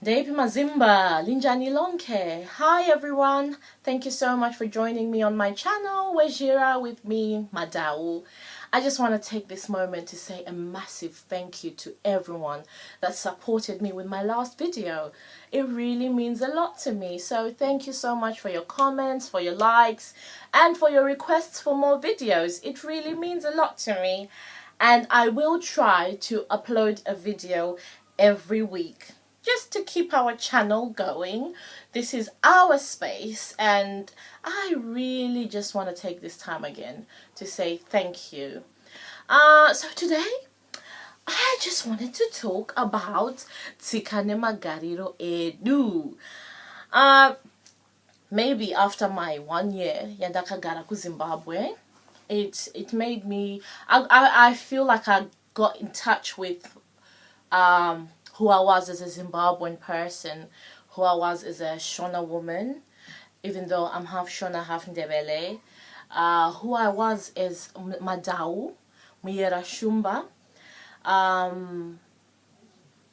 Zimba, Linjani Lonke. Hi everyone. Thank you so much for joining me on my channel, Wejira with me, Madau. I just want to take this moment to say a massive thank you to everyone that supported me with my last video. It really means a lot to me. So thank you so much for your comments, for your likes, and for your requests for more videos. It really means a lot to me. And I will try to upload a video every week, just to keep our channel going. This is our space, and I really just want to take this time again to say thank you. So today I just wanted to talk about Tsikane Magariro Edu. Maybe after my 1 year yandakagara ku Zimbabwe, it made me I feel like I got in touch with who I was as a Zimbabwean person, who I was as a Shona woman, even though I'm half Shona, half Ndebele, who I was as Madau, Muyera Shumba.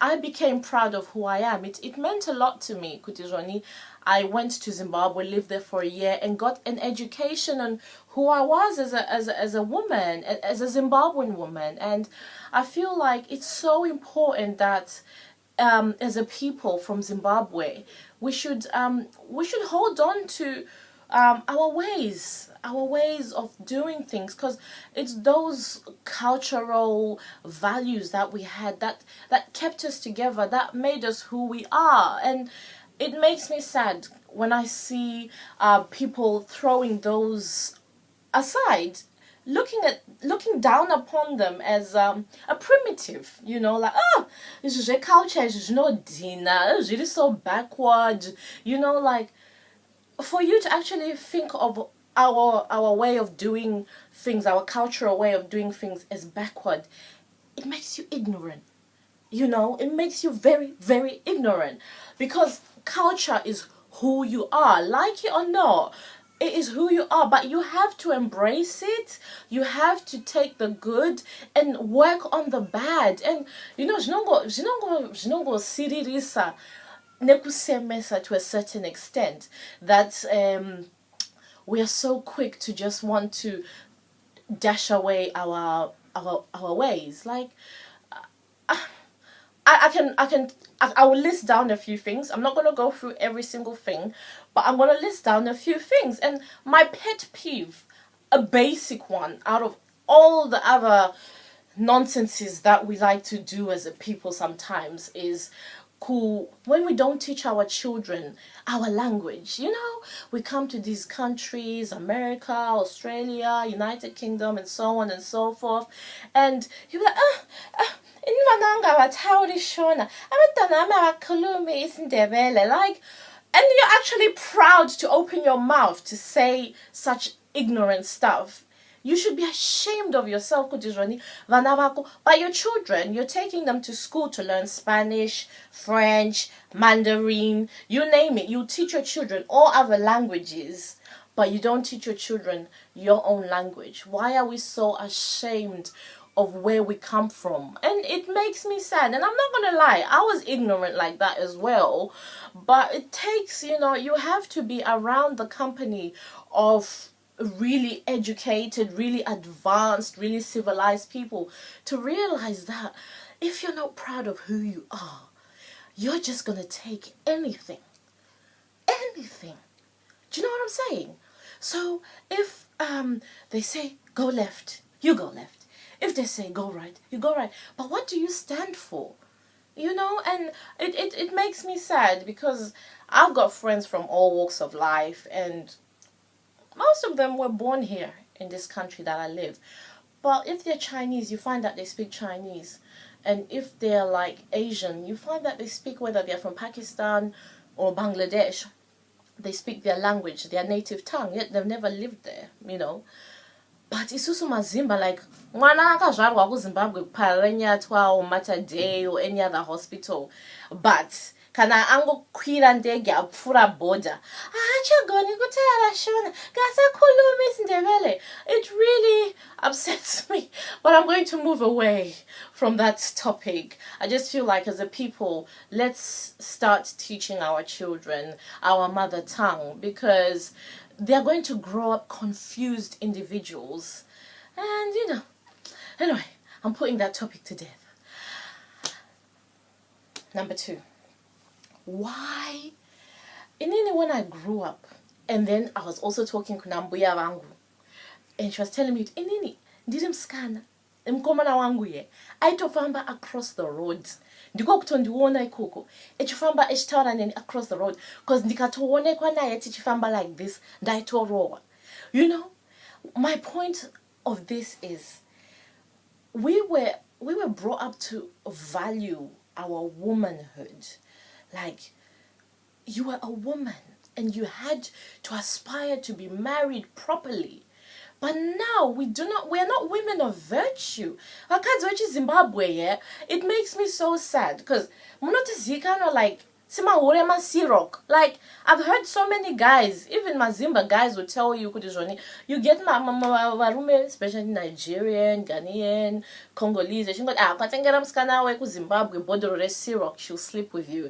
I became proud of who I am. It meant a lot to me, Kutizoni. I went to Zimbabwe, lived there for a year, and got an education on who I was as a woman, as a Zimbabwean woman. And I feel like it's so important that as a people from Zimbabwe, we should hold on to our ways of doing things, because it's those cultural values that we had that kept us together, that made us who we are. And it makes me sad when I see people throwing those aside, looking down upon them as a primitive, like, this is a culture, it's not dinner, it's really so backward, like, for you to actually think of our way of doing things, our cultural way of doing things as backward, it makes you ignorant. It makes you very, very ignorant, because culture is who you are, like it or not. It is who you are, but you have to embrace it. You have to take the good and work on the bad. And zvinongo siririsa nekusemesa to a certain extent that we are so quick to just want to dash away our ways. Like, I will list down a few things. I'm not going to go through every single thing, but I'm going to list down a few things. And my pet peeve, a basic one out of all the other nonsenses that we like to do as a people sometimes, is cool when we don't teach our children our language. We come to these countries, America, Australia, United Kingdom, and so on and so forth, and you're like, like, and you're actually proud to open your mouth to say such ignorant stuff. You should be ashamed of yourself, Kutizoni. But your children, you're taking them to school to learn Spanish, French, Mandarin, you name it. You teach your children all other languages, but you don't teach your children your own language. Why are we so ashamed of where we come from? And it makes me sad. And I'm not gonna lie, I was ignorant like that as well. But it takes, you have to be around the company of really educated, really advanced, really civilized people to realize that if you're not proud of who you are, you're just gonna take anything. Do you know what I'm saying? So if they say go left, you go left. If they say go right, you go right. But what do you stand for? And it makes me sad, because I've got friends from all walks of life, and most of them were born here in this country that I live. But if they're Chinese, you find that they speak Chinese. And if they're like Asian, you find that they speak, whether they're from Pakistan or Bangladesh, they speak their language, their native tongue, yet they've never lived there, But isusu mazimba, like, mwana akazvarwa kuZimbabwe kuparenya 12 Mater Dei or any other hospital. But kana angokwira ndege apfuura border haachagoni kutaura shona ngasakhulumi isindebele. It really upsets me, but I'm going to move away from that topic. I just feel like as a people, let's start teaching our children our mother tongue, because they're going to grow up confused individuals. And anyway, I'm putting that topic to death. Number 2, why? Inini, when I grew up, and then I was also talking to Nambuya wangu, and she was telling me, Inini, ndirimskana, mkomana wangu ye, aitofamba across the road. Ndiko kutondiwona ikoko, echifamba echitaura neni across the road, because ndikatoone kwa naye tichifamba like this, ndaitorowa. My point of this is, we were brought up to value our womanhood. Like, you were a woman and you had to aspire to be married properly. But now we are not women of virtue. Akazi Zimbabwe, yeah, it makes me so sad, because munotizikana like simahore masirok. Like, I've heard so many guys, even Mazimba guys will tell you, you get marume, especially Nigerian, Ghanaian, Congolese. She go, katengera mskana we ku Zimbabwe, bodoro sirok, she'll sleep with you.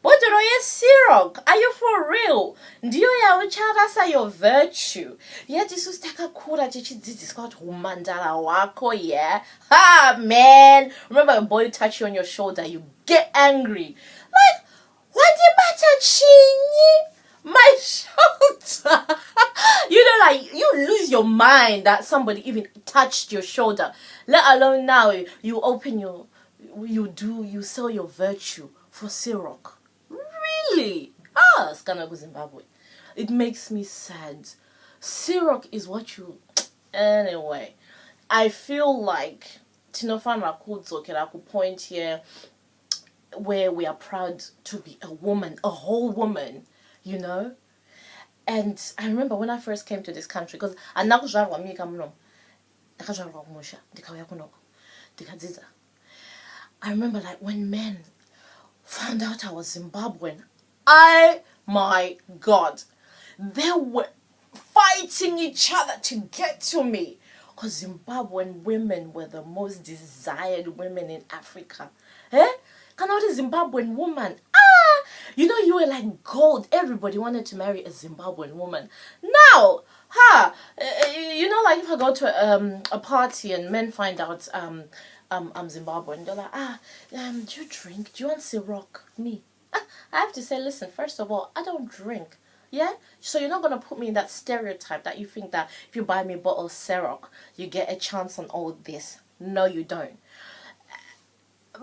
Bodoro sirok, are you for real? Ndiyo ya ucharasa your virtue. Yet isu staka kura chichi this got humandala wako, yeah. Man, remember a boy touch you on your shoulder, you get angry. Like, what the matter, Chingy? My shoulder. Like, you lose your mind that somebody even touched your shoulder. Let alone now you open you sell your virtue for Sirok. Really? Skanago Zimbabwe. It makes me sad. Sirok is what you... Anyway, I feel like Tinofan Rakudzo Keraku point here where we are proud to be a woman, a whole woman, And I remember when I first came to this country, because I remember like when men found out I was Zimbabwean, my God, they were fighting each other to get to me, because Zimbabwean women were the most desired women in Africa. Cannot a Zimbabwean woman. You were like gold. Everybody wanted to marry a Zimbabwean woman. Now, like if I go to a party and men find out I'm Zimbabwean, they're like, do you drink? Do you want Ciroc? Me. I have to say, listen, first of all, I don't drink. Yeah? So you're not going to put me in that stereotype that you think that if you buy me a bottle of Ciroc, you get a chance on all this. No, you don't.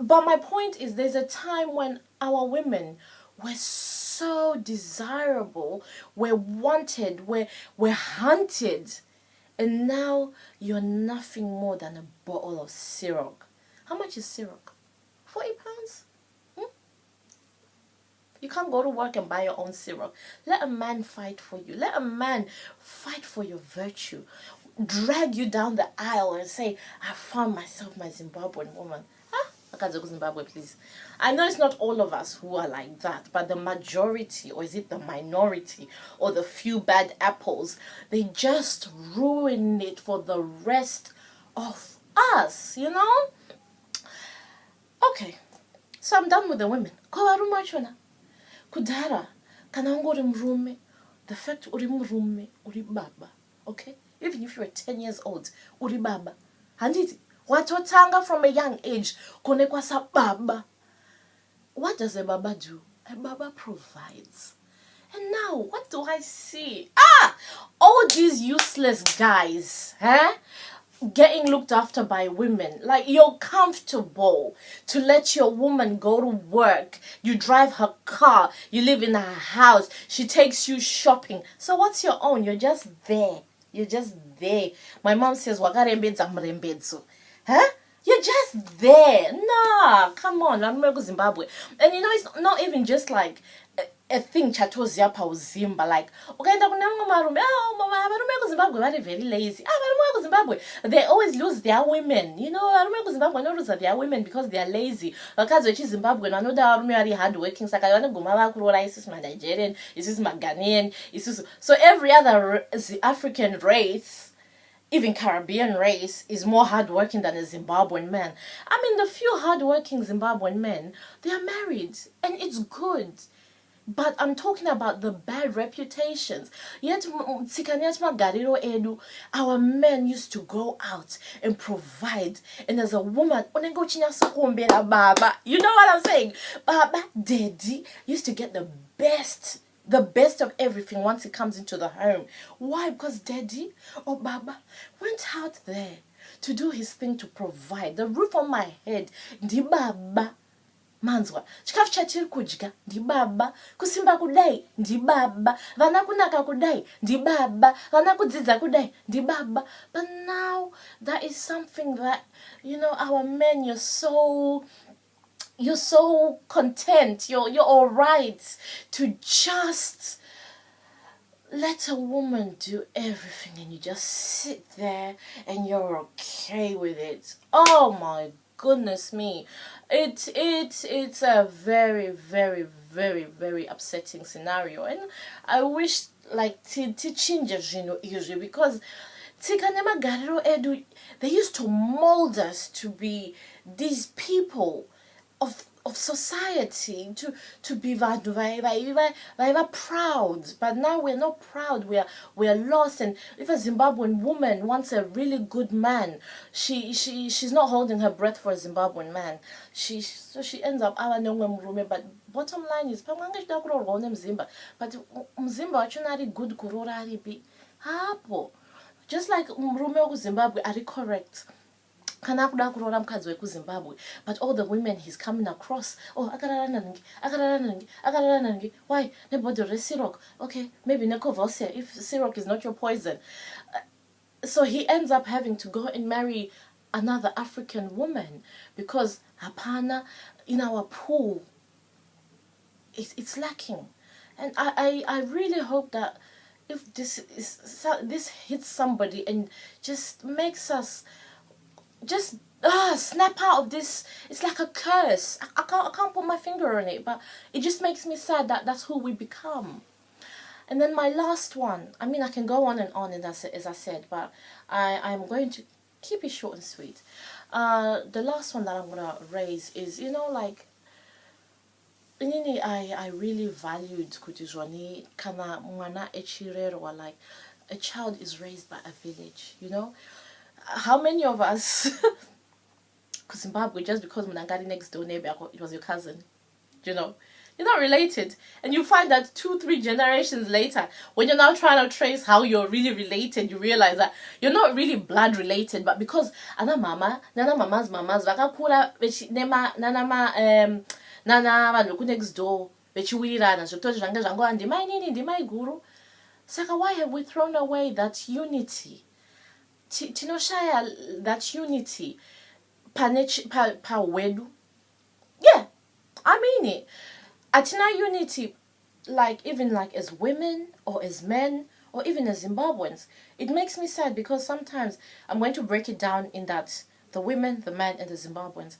But my point is, there's a time when our women were so desirable, we're wanted, we're hunted, and now you're nothing more than a bottle of Ciroc. How much is Ciroc? £40? You can't go to work and buy your own Ciroc. Let a man fight for you. Let a man fight for your virtue. Drag you down the aisle and say, I found myself my Zimbabwean woman. Zimbabwe, please. I know it's not all of us who are like that, but the majority, or is it the minority, or the few bad apples, they just ruin it for the rest of us, Okay, so I'm done with the women. Kudara, kanango mrume, the fact uri mrume, uri baba, okay? Even if you're 10 years old, uri baba. Handiti. Watotanga from a young age, konekwa sa baba. What does a baba do? A baba provides. And now, what do I see? All these useless guys, getting looked after by women. Like, you're comfortable to let your woman go to work. You drive her car. You live in her house. She takes you shopping. So what's your own? You're just there. You're just there. My mom says, Wagarembedza mrembedzo. You're We're just there. Nah, come on, varume kuZimbabwe. And you know, it's not even just like a thing chatozia Pahu Zimba, like ukaenda kune vamwe marume, varume kuZimbabwe vari very lazy. Varume kuZimbabwe, they always lose their women. You know, varume kuZimbabwe vanolose their women because they are lazy. Vakadzi vechiZimbabwe vanoda varume vari hard working, saka vanoguma vakuroora isusu maNigerian, isusu maGhanaian, isusu. So every other African race, even Caribbean race, is more hardworking than a Zimbabwean man. I mean, the few hardworking Zimbabwean men, they are married, and it's good. But I'm talking about the bad reputations. Yet, our men used to go out and provide. And as a woman, you know what I'm saying? Baba, daddy used to get the best of everything once it comes into the home. Why? Because daddy or baba went out there to do his thing, to provide. The roof on my head, di baba. Manzwa, chikafu chatiri kudya ndi baba, kusimba kudai ndi baba, vana kunaka kudai ndi baba, vana kudzidza kudai ndi baba. But now that is something that, you know, our men, you're so content, you're all right to just let a woman do everything and you just sit there and you're okay with it. Oh my goodness me. It's a very, very, very, very upsetting scenario, and I wish like to change usually, because they used to mold us to be these people of society, to be proud. But now we're not proud, we're lost. And if a Zimbabwean woman wants a really good man, she's not holding her breath for a Zimbabwean man. So she ends up but bottom line is but mzimba good kurora be hapo. Just like Mrume Zimbabwe are correct. But all the women he's coming across, why? Nobody Sirok. Okay, maybe Nekovose if Sirok is not your poison. So he ends up having to go and marry another African woman because hapana in our pool it's lacking. And I really hope that if this hits somebody and just makes us just snap out of this. It's like a curse. I can't put my finger on it, but it just makes me sad that that's who we become. And then my last one, I mean, I can go on and on, as I said, but I'm going to keep it short and sweet. The last one that I'm going to raise is, you know, like, I really valued kutizwani kana mwana echirerwa, like a child is raised by a village, you know. How many of us, because Zimbabwe, just because Munangari next door neighbor, it was your cousin, you know, you're not related, and you find that 2-3 generations later, when you're now trying to trace how you're really related, you realize that you're not really blood related, but because nana mama's vakakura vechinema nana vanhu next door vechiwirirana zvekuti zvanga zvangova ndimai nini ndimai guru. Saka why have we thrown away that unity? Tinoshaya that unity pa hwedu. Yeah, I mean it. Atina unity, like even like as women or as men or even as Zimbabweans. It makes me sad because sometimes I'm going to break it down in that the women, the men, and the Zimbabweans.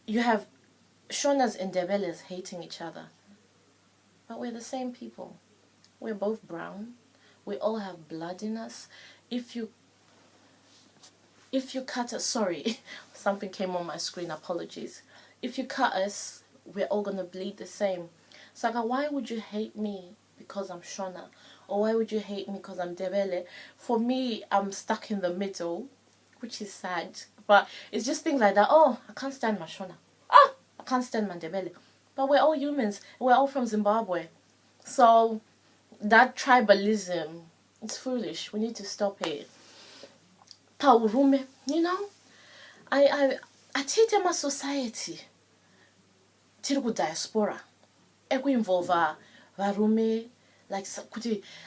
You have Shonas and Debeles hating each other, but we're the same people. We're both brown. We all have blood in us. If you cut us, sorry, something came on my screen, apologies. If you cut us, we're all gonna bleed the same. Saka, why would you hate me because I'm Shona? Or why would you hate me because I'm Debele? For me, I'm stuck in the middle, which is sad. But it's just things like that. Oh, I can't stand my Shona. Oh, I can't stand my Debele. But we're all humans. We're all from Zimbabwe. So that tribalism, it's foolish. We need to stop it. Paurume, you know, I teach my society. Tiriku diaspora. Eku involve varume, like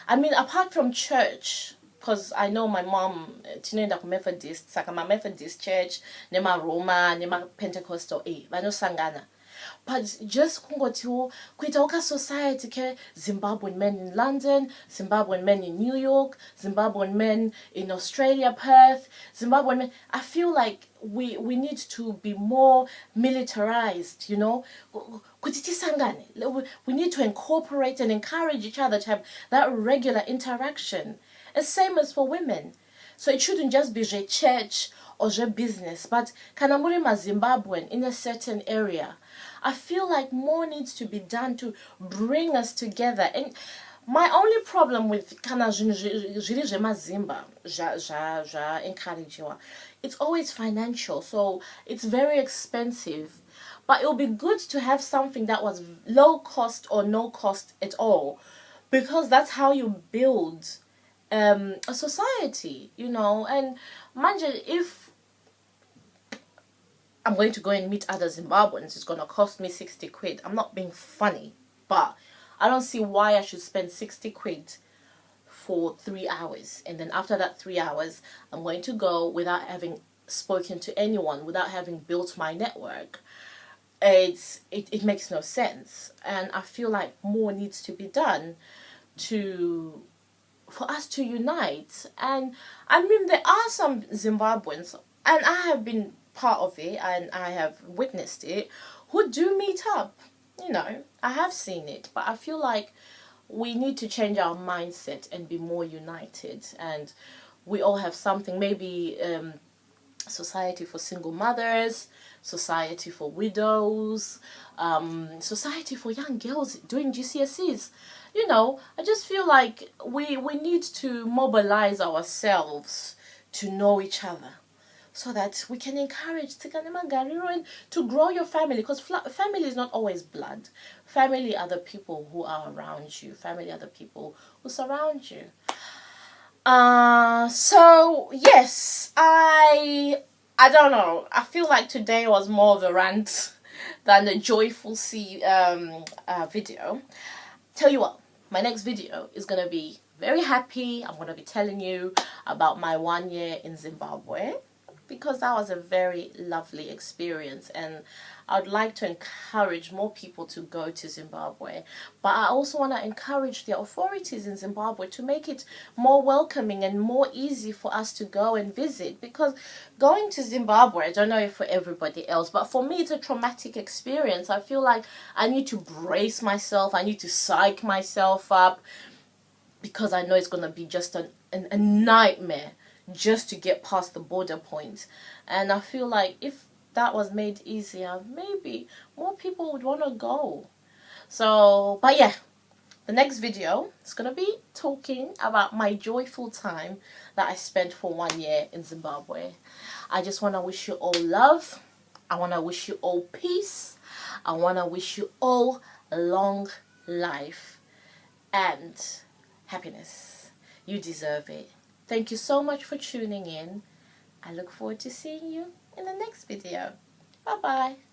I mean, apart from church, because I know my mom, tinoenda ku Methodist, saka ma Methodist church, nema Roma, nema Pentecostal, vanosangana. But just kungotiwo kuita uka society ke Zimbabwean men in London, Zimbabwean men in New York, Zimbabwean men in Australia, Perth, Zimbabwean men. I feel like we need to be more militarized, you know. We need to incorporate and encourage each other to have that regular interaction. The same as for women. So it shouldn't just be the church or the business, but kanamurima Zimbabwean in a certain area. I feel like more needs to be done to bring us together. And my only problem with kana Zimba, it's always financial, so it's very expensive. But it would be good to have something that was low cost or no cost at all, because that's how you build a society, you know. And imagine if I'm going to go and meet other Zimbabweans, it's going to cost me 60 quid. I'm not being funny, but I don't see why I should spend 60 quid for 3 hours. And then after that 3 hours, I'm going to go without having spoken to anyone, without having built my network. It makes no sense. And I feel like more needs to be done for us to unite. And I mean, there are some Zimbabweans, and I have been part of it and I have witnessed it, who do meet up. You know, I have seen it, but I feel like we need to change our mindset and be more united. And we all have something, maybe society for single mothers, society for widows, society for young girls doing GCSEs. You know, I just feel like we need to mobilize ourselves to know each other, so that we can encourage and to grow your family, because family is not always blood. Family are the people who are around you. Family are the people who surround you. So yes, I don't know. I feel like today was more of a rant than a joyful video. Tell you what, my next video is gonna be very happy. I'm gonna be telling you about my 1 year in Zimbabwe, because that was a very lovely experience, and I'd like to encourage more people to go to Zimbabwe. But I also want to encourage the authorities in Zimbabwe to make it more welcoming and more easy for us to go and visit, because going to Zimbabwe, I don't know if for everybody else, but for me it's a traumatic experience. I feel like I need to brace myself, I need to psych myself up, because I know it's going to be just a nightmare just to get past the border point. And I feel like if that was made easier, maybe more people would want to go. So, but yeah, the next video is going to be talking about my joyful time that I spent for 1 year in Zimbabwe. I just want to wish you all love. I want to wish you all peace. I want to wish you all long life and happiness. You deserve it. Thank you so much for tuning in. I look forward to seeing you in the next video. Bye bye.